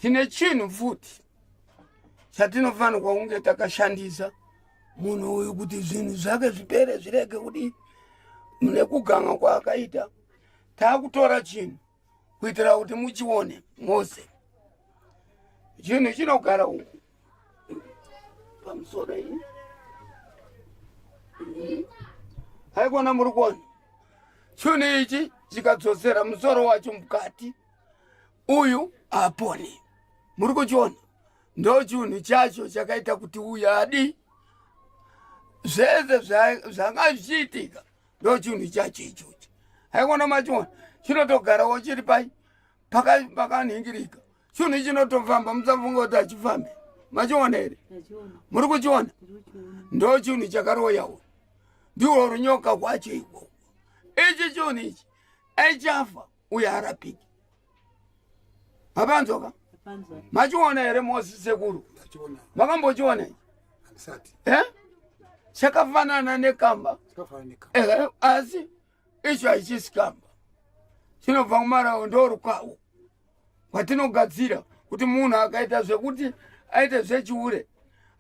tine chinhu futi chatinofana kwaunge takashandisa munhu uyu kuti zvinhu zvake zvipere zvirege kudi nekuganga kwaakaita. Takutora chinhu kuitira kuti muchione mose. Chinhu chinogara uku pamusoro iyi. Haikona muri kuona. Chinhu ichi chikadzosera musoro wacho mukati, uyu apone. Muri kuchiona? Ndo chinhu chacho chakaita kuti uyu adi zvese zvanga zvichiitika ndo chinhu chacho ichochi. Haikona machiona. Chinotogarawo chiri pakanhingirika. Chinhu chinotofamba musafunga kuti achifambe. Machiona here? Muri kuchiona? Ndo chinhu chakaroyawo. Ndiwo runyoka kwacho ikoko. Ichi chinhu ichi aichafa uyu arapiki. Mapanzoka? Machiona here Mosi sekuru? Makambochiona ichi? Chakafanana nekamba. Asi icho haichisi kamba. Chinobva kumarawo ndo rukawo kwatinogadzira kuti munhu akaita zvekuti aite zvechiure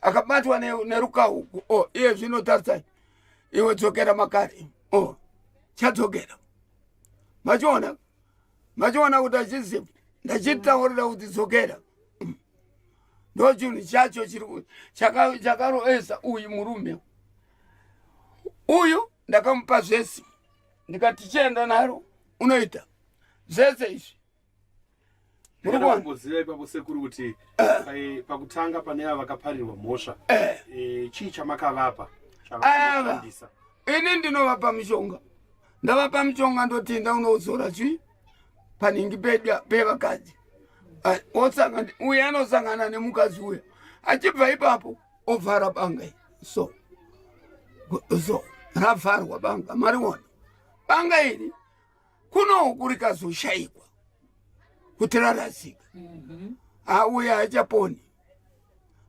akabatwa nerukawo. Iye zvinotarisai iwe dzokera makare. Chadzokera. Machiona kuti achiziva ndachitaurira kuti dzokera. Ndo chinhu chacho chakaroesa uyu murume. Uyu ndakamupa zvese ndikati chienda naro unoita zvese izvi. Murikuziva ipapo sekuru kuti pakutanga pane ava vakaparirwa mhosva chii chamakavapa chakushandisa? Ini ndinovapa mishonga. Ndavapa mishonga ndotinda unozora chui panhingi pevakadzi. Uye anosangana nemukadzi uya achibva ipapo ovhara banga so ravharwa banga. Mariona banga iri kuno rikazoshayikwa kuti rarasika. Uye hachaponi.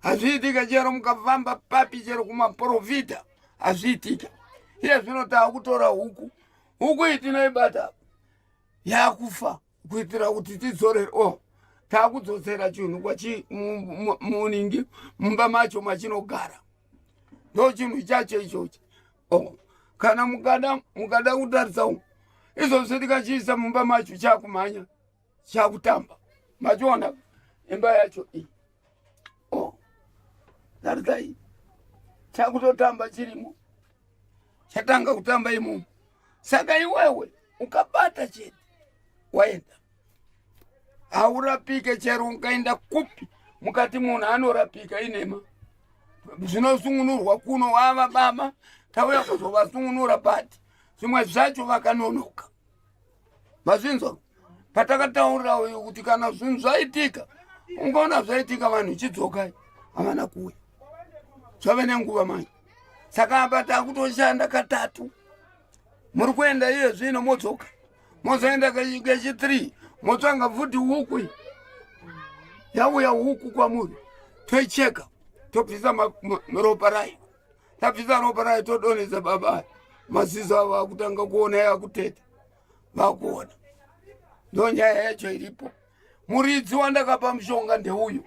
Hazviitika chero mukafamba papi chero kumaprofita hazviitika. Iye zvino takutora huku itinoibata yakufa kuitira kuti tidzorere. Takudzosera chinhu muningi mumba macho machinogara. Ndo chinhu chacho ichochi. Kana mukada kutarisa umu izvozvo tikachiisa mumba macho chakumhanya chakutamba. Machiona imba yacho iyi. Tarisa iyi chakutotamba chirimo chatanga kutamba imomo. Saka iwewe ukabata chete waenda. Haurapike chero ungaenda kupi mukati munhu anorapika inema. Zvinosungunurwa kuno wava baba tauya kuzovasungunura pati. Zvimwe zvacho vakanonoka. Mazvinzwa patakataurira uyu kuti kana zvinhu zvaitika ungaona zvaitika vanhu chidzokai havana kuuya. Zvave nenguva manje. Saka apa takutoshanda katatu. Muri kuenda iye zvino modzoka. Mozoenda kechi3 motsvanga futi huku. Yauya huku kwamuri. Toicheka. Tobvisa ropa rayo. Tabvisa ropa rayo todonhedza baba. Maziso avo akutanga kuona yakuteta. Vakuona. Ndo nyaya yacho iripo. Muridzi wandakapa mushonga ndeuyu.